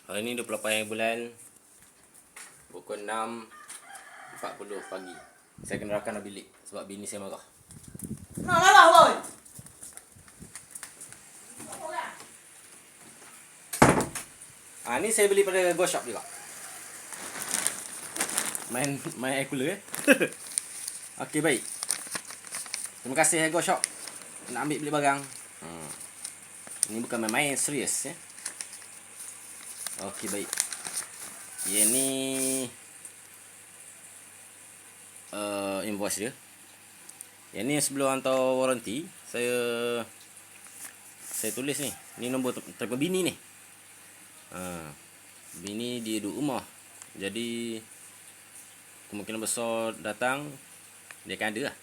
Hari ni 28 bulan pukul 6.40 pagi. Saya kena rakam dalam bilik sebab bini saya marah. Nak marah boy. Ni saya beli pada Go Shop juga. Main air cooler Okey, baik. Terima kasih Go Shop nak ambil beli barang. Ini bukan main-main, serius ya. Okey, baik. Yang ni invoice dia. Yang ni sebelum hantar warranty, saya tulis ni. Ni nombor telefon bini ni. Bini dia duduk rumah. Jadi kemungkinan besar datang dia akan ada lah.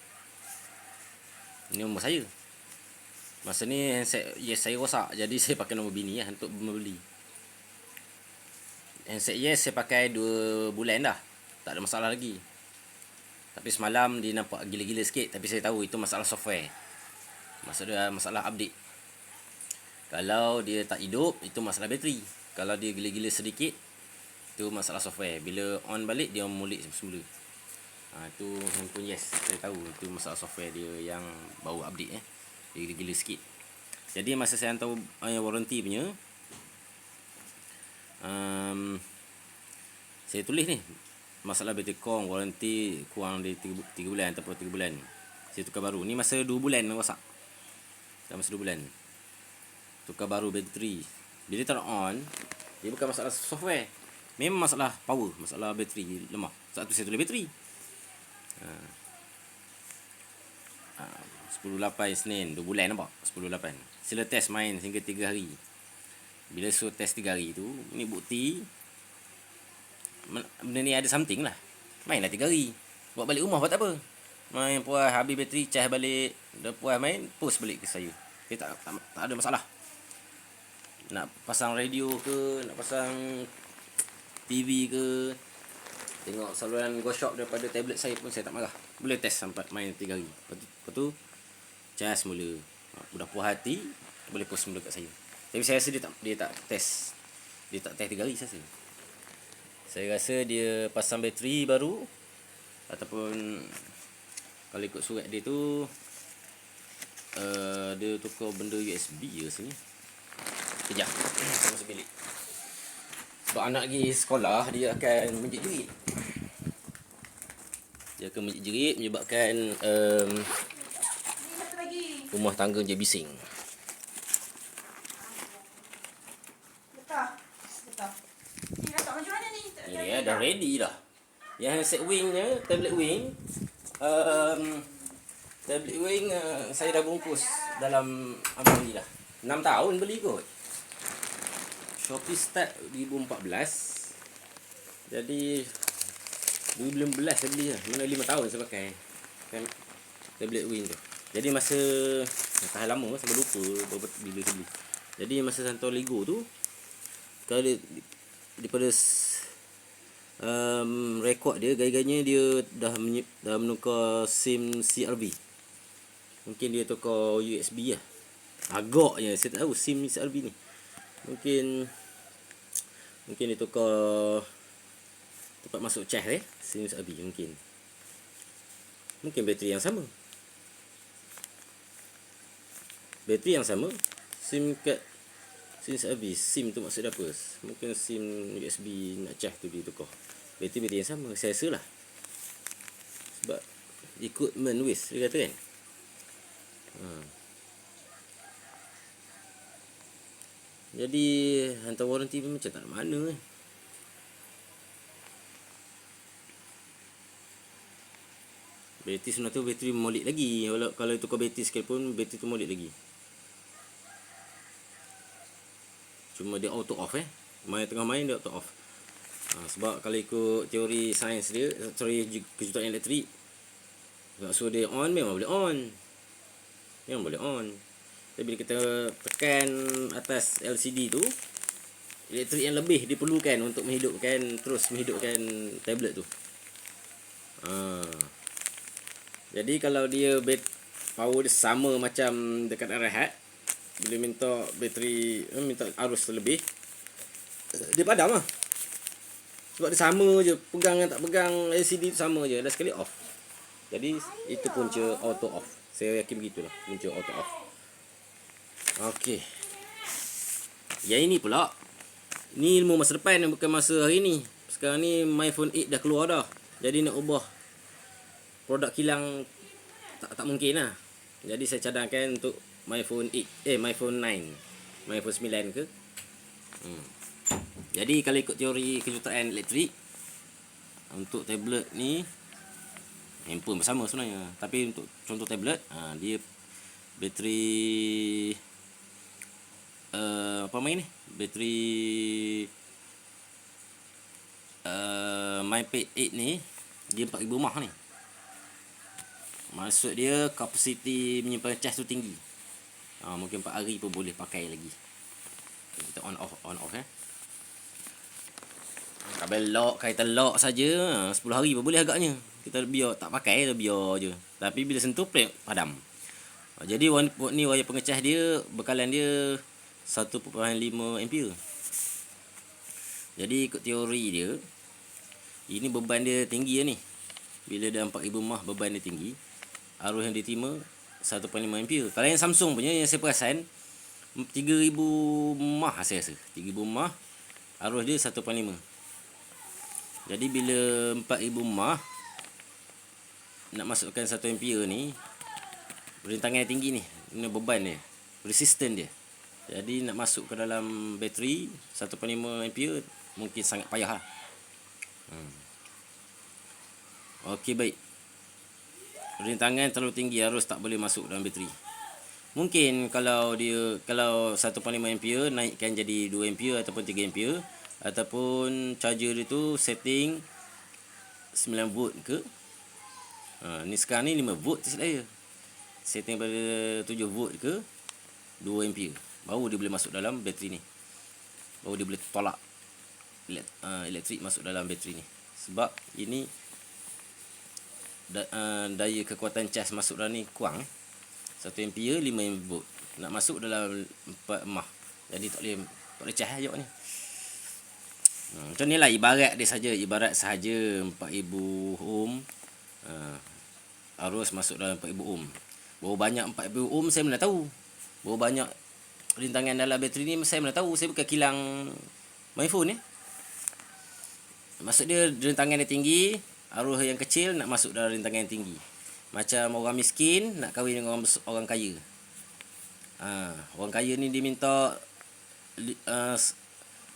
Ini nombor saya. Masa ni handset Yes saya rosak, jadi saya pakai nombor bini lah untuk membeli. Handset Yes saya pakai 2 bulan dah, tak ada masalah lagi. Tapi semalam dia nampak gila-gila sikit. Tapi saya tahu itu masalah software. Masalah update. Kalau dia tak hidup, itu masalah bateri. Kalau dia gila-gila sedikit, itu masalah software. Bila on balik, dia molek semula. Itu handphone Yes, saya tahu itu masalah software dia yang baru update dia gila-gila sikit. Jadi masa saya hantar warranty punya, saya tulis ni masalah bateri kong, warranty kurang dari 3 bulan ataupun 3 bulan. Saya tukar baru. Ni masa 2 bulan rosak. Dah masa 2 bulan. Tukar baru bateri. Bila turn on, dia bukan masalah software. Memang masalah power, masalah bateri lemah. Sebab tu saya tulis bateri. 10.8 Senin, 2 bulan nampak? 10.8. Sila test main hingga 3 hari. Bila suruh test 3 hari tu, ni bukti benda ni ada something lah. Mainlah 3 hari. Bawa balik rumah buat tak apa. Main puas, habis bateri, charge balik. Dah puas main, post balik ke saya. Dia tak ada masalah. Nak pasang radio ke, nak pasang TV ke, tengok saluran Go Shop daripada tablet saya pun saya tak marah. Boleh test sampai main 3 hari. Lepas tu charge semula. Udah puas hati, boleh post semula kat saya. Tapi saya rasa dia tak test. Dia tak test 3 hari saya rasa. Saya rasa dia pasang bateri baru, ataupun kalau ikut surat dia tu dia tukar benda USB je sini. Kejap, saya masuk bilik. Sebab anak pergi sekolah, dia akan menjerit-jerit. Dia akan menjerit-jerit menyebabkan rumah tangga je bising. Ini dia dah ready dah. Yang handset wingnya, tablet wing, saya dah bungkus dalam abang ni dah. 6 tahun beli kot. Shopee start 2014. Jadi 2015 saya beli lah. Mana 5 tahun saya pakai kan tablet wing tu. Jadi masa tahan lama sampai lupa bila saya beli. Jadi masa hantar Lego tu, kalau daripada rekod dia, gaya-gayanya dia dah menukar SIM CRV. Mungkin dia tukar USB lah. Agaknya saya tak tahu SIM CRV ni. Mungkin dia tukar tempat masuk charge SIM CRV mungkin. Mungkin bateri yang sama. Bateri yang sama. SIM card SIM CRV, SIM tu maksud apa? Mungkin SIM USB nak charge tu dia tukar. Bateri yang sama, saya rasa lah. Sebab equipment waste dia kata kan. Jadi hantar warranty pun macam tak ada mana Bateri sebenarnya tu bateri molek lagi. Kalau tukar bateri sekalipun, bateri tu molek lagi. Cuma dia auto off tengah main dia auto off. Sebab kalau ikut teori sains dia, teori kejutan elektrik, so dia on memang boleh on. Memang boleh on. Tapi bila kita tekan atas LCD tu, elektrik yang lebih diperlukan untuk menghidupkan tablet tu. Jadi kalau dia power dia sama macam dekat rehat, bila minta arus lebih, dia padam lah. Sebab dia sama je, pegang dan tak pegang LCD tu sama je, dah sekali off. Jadi itu punca auto off. Saya yakin begitulah, punca auto off. Okey. Yang ini pula, ni ilmu masa depan, bukan masa hari ni. Sekarang ni My Phone 8 dah keluar dah. Jadi nak ubah produk kilang tak mungkin lah. Jadi saya cadangkan untuk My Phone 8, My Phone 9, My Phone 9 ke. Jadi kalau ikut teori kejutaan elektrik, untuk tablet ni, handphone bersama sebenarnya. Tapi untuk contoh tablet, dia bateri apa main ni? Bateri MyPad 8 ni dia 4000 mAh ni. Maksud dia kapasiti menyimpan cas tu tinggi. Mungkin 4 hari pun boleh pakai lagi. Kita on off kabel lock, kaitan lock saja 10 hari pun boleh agaknya. Kita biar tak pakai, biar je. Tapi bila sentuh padam. Jadi ni wayar pengecas dia, bekalan dia 1.5 ampere. Jadi ikut teori dia, ini beban dia tinggi ni. Bila dah 4000 mAh beban dia tinggi, arus yang diterima 1.5 ampere. Kalau yang Samsung punya yang saya perasan 3000 mAh saya rasa. 3000 mAh arus dia 1.5. Jadi bila 4000 mAh nak masukkan 1 ampere ni, rintangan tinggi ni, ini beban dia, resisten dia. Jadi nak masuk ke dalam bateri 1.5 ampere mungkin sangat payah lah. Okey, baik. Rintangan terlalu tinggi, arus tak boleh masuk dalam bateri. Mungkin kalau 1.5 ampere naikkan jadi 2 ampere ataupun 3 ampere, ataupun charger dia tu setting 9 volt ke. Ni sekarang ni 5 volt silap saya. Setting pada 7 volt ke 2 ampere. Baru dia boleh masuk dalam bateri ni. Baru dia boleh tolak elektrik masuk dalam bateri ni. Sebab ini daya kekuatan cas masuk dalam ni kurang. 1 ampere 5 volt. Nak masuk dalam 4 mAh. Jadi tak boleh cas ajak ni. Macam ni lah ibarat sahaja 4000 ohm. Arus masuk dalam 4000 ohm. Berapa banyak 4000 ohm saya mana tahu. Berapa banyak rintangan dalam bateri ni saya mana tahu. Saya bukan kilang my phone ni. Maksud dia rintangan dia tinggi, arus yang kecil nak masuk dalam rintangan yang tinggi. Macam orang miskin nak kahwin dengan orang kaya. Orang kaya ni dia minta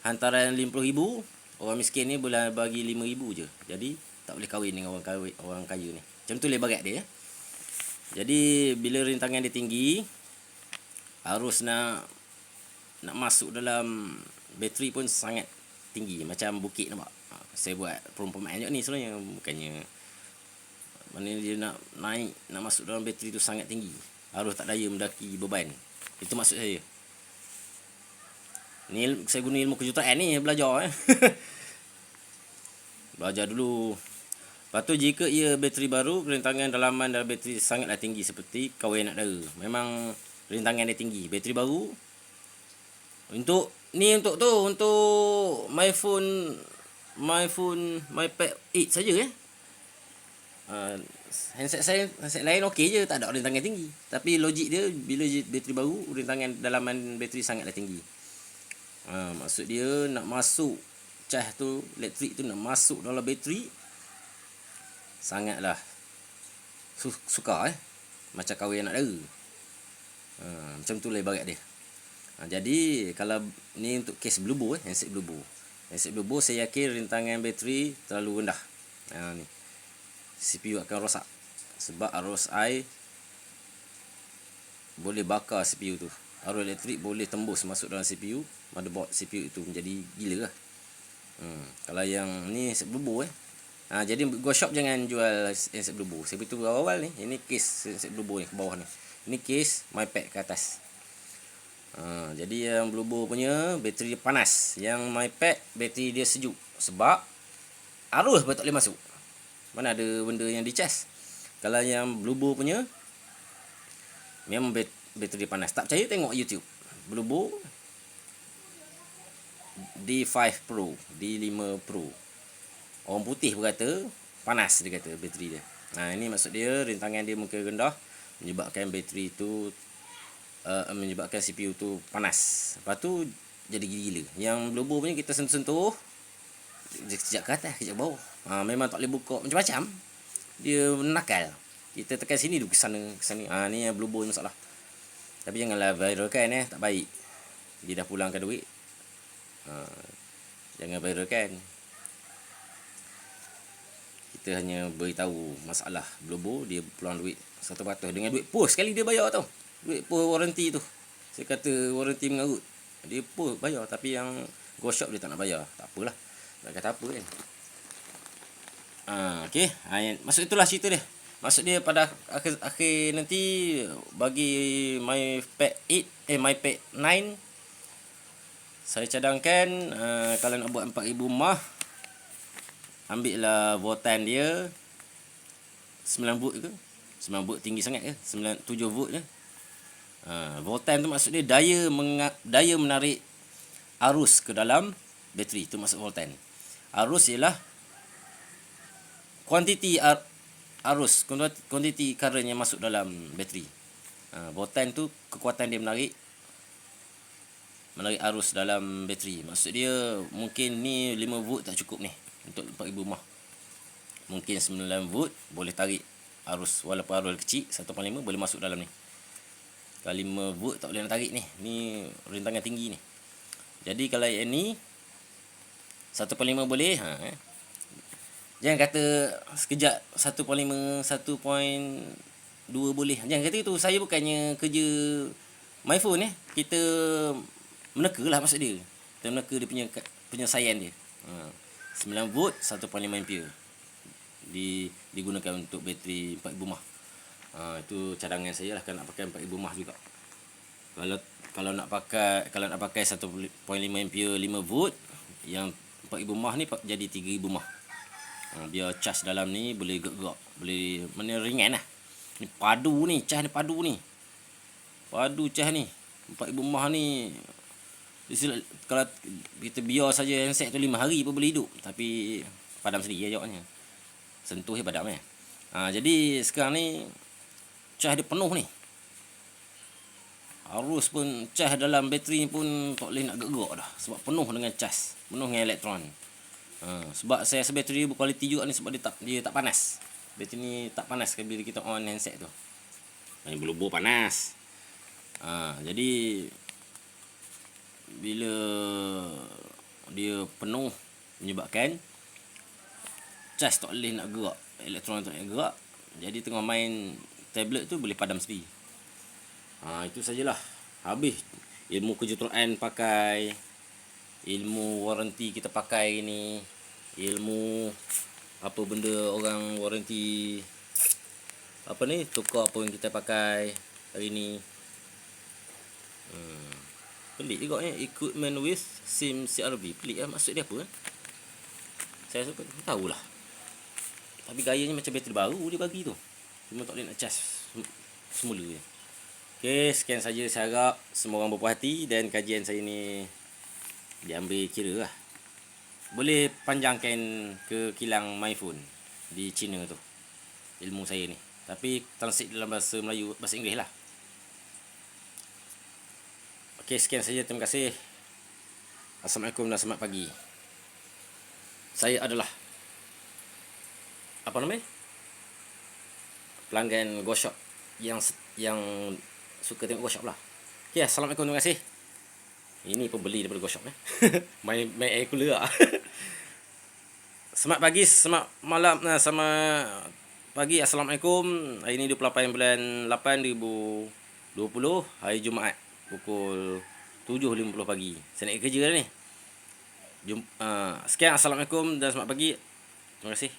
hantaran 50,000, orang miskin ni boleh bagi 5,000 je. Jadi tak boleh kahwin dengan orang kaya ni. Macam tu lebarat dia. Jadi bila rintangan dia tinggi, arus nak masuk dalam bateri pun sangat tinggi, macam bukit nampak. Saya buat perumpamaan je ni sebenarnya, bukannya mana dia nak naik, nak masuk dalam bateri tu sangat tinggi. Arus tak daya mendaki beban. Itu maksud saya. Ni saya guna ilmu kejutaan ni belajar Belajar dulu. Lepas tu jika ia bateri baru, rintangan dalaman dalam bateri sangatlah tinggi seperti kawan anak dara. Memang rintangan dia tinggi. Bateri baru untuk MyPad 8 saja handset lain okey je, tak ada rintangan tinggi. Tapi logik dia bila bateri baru, rintangan dalaman bateri sangatlah tinggi. Maksud dia nak masuk cas tu, elektrik tu nak masuk dalam bateri sangatlah sukar macam kahwin anak dara. Macam tu lah ibarat dia. Jadi kalau ni untuk kes Bluebo, handset Bluebo saya yakin rintangan bateri terlalu rendah. Ni CPU akan rosak sebab arus air boleh bakar CPU tu. Arus elektrik boleh tembus masuk dalam CPU, motherboard CPU itu menjadi gila lah. Kalau yang ni handset Bluebo jadi go shop jangan jual handset Bluebo. Saya beritahu awal ni, ini case handset Bluebo ni ke bawah ni. Ini case MyPad ke atas. Jadi yang Bluebo punya bateri dia panas, yang MyPad bateri dia sejuk sebab arus pun tak boleh masuk. Mana ada benda yang dicas. Kalau yang Bluebo punya memang bateri panas. Tak percaya tengok YouTube. Bluebo D5 Pro, D5 Pro. Orang putih berkata panas, dia kata bateri dia. Ini maksud dia rintangan dia mungkin rendah, menyebabkan bateri tu menyebabkan CPU tu panas. Lepas tu jadi gila-gila. Yang blobo punya kita sentuh-sentuh sekejap ke atas, sekejap bawah. Memang tak boleh buka macam-macam. Dia nakal. Kita tekan sini dulu ke sana, ke sana. Ni yang blobo masalah. Tapi janganlah viralkan tak baik. Dia dah pulangkan duit. Jangan viralkan. Kita hanya beritahu masalah blobo, dia pulang duit 100% dengan duit post sekali dia bayar tau. Duit post warranty tu. Saya kata warranty mengarut. Dia post bayar, tapi yang Go Shop dia tak nak bayar. Tak apalah. Tak kata apa kan. Okey, maksud itulah cerita dia. Maksud dia pada akhir nanti bagi MyPad 9 saya cadangkan kalau nak buat 4000 mAh, ambil lah voltan dia 9 volt ke? 9 volt tinggi sangat ke? 7 volt je. Voltan tu maksud dia daya menarik arus ke dalam bateri, tu maksud voltan. Arus ialah kuantiti arus, kuantiti current yang masuk dalam bateri. Voltan tu kekuatan dia menarik arus dalam bateri. Maksud dia mungkin ni 5 volt tak cukup ni untuk 4000 mAh. Mungkin 9 volt boleh tarik arus, walaupun arus kecil 1.5 boleh masuk dalam ni. Kalau 5 volt tak boleh nak tarik ni. Ni rintangan tinggi ni. Jadi kalau yang ni 1.5 boleh, jangan kata sekejap 1.5, 1.2 boleh. Jangan kata itu. Saya bukannya kerja my phone kita meneka lah maksud dia. Kita meneka dia punya penyelesaian dia. 9 volt 1.5 ampere digunakan untuk bateri 4000 mAh. Itu cadangan saya lah kalau nak pakai 4000 mAh juga. Kalau nak pakai 1.5 ampere 5 volt, yang 4000 mAh ni jadi 3000 mAh. Biar cas dalam ni boleh gerak, boleh mana ringan lah. Ni padu ni, cas ni padu ni. Padu cas ni. 4000 mAh ni kalau kita biar saja handset tu 5 hari pun boleh hidup, tapi padam sendiri jawabnya. Sentuh dia padam jadi sekarang ni cas dia penuh ni. Arus pun cas dalam bateri ni pun tak boleh nak gerak dah sebab penuh dengan cas, penuh dengan elektron. Sebab saya rasa bateri dia berkualiti juga ni, sebab dia tak panas. Bateri ni tak panas bila kita on handset tu. Ni berlubur panas. Jadi bila dia penuh menyebabkan cas tak boleh nak gerak, elektron tak boleh gerak. Jadi tengah main tablet tu boleh padam sendiri. Itu sajalah. Habis ilmu kejuruteraan pakai, ilmu waranti kita pakai ni, ilmu apa benda orang waranti apa ni, tukar apa yang kita pakai hari ni. Pelik juga equipment with SIM CRV. Pelik maksud dia apa saya rasa tak tahulah. Tapi gayanya macam bateri baru dia bagi tu. Cuma tak boleh nak cas semula je. Okey, sekian saja, saya harap semua orang berpuas hati dan kajian saya ni diambil kira lah. Boleh panjangkan ke kilang my phone di China tu, ilmu saya ni. Tapi translate dalam bahasa Melayu, bahasa Inggeris lah. Okey, sekian saja. Terima kasih. Assalamualaikum dan selamat pagi. Saya adalah pelanggan Go Shop yang suka tengok Go Shop lah. Okey, assalamualaikum, terima kasih. Ini pembeli daripada Go Shop main air cooler lah. Selamat pagi, selamat malam, selamat pagi. Assalamualaikum. Hari ni 28 bulan 8 2020, hari Jumaat, pukul 7.50 pagi. Saya nak kerja dah ni. Sekian, assalamualaikum dan selamat pagi. Terima kasih.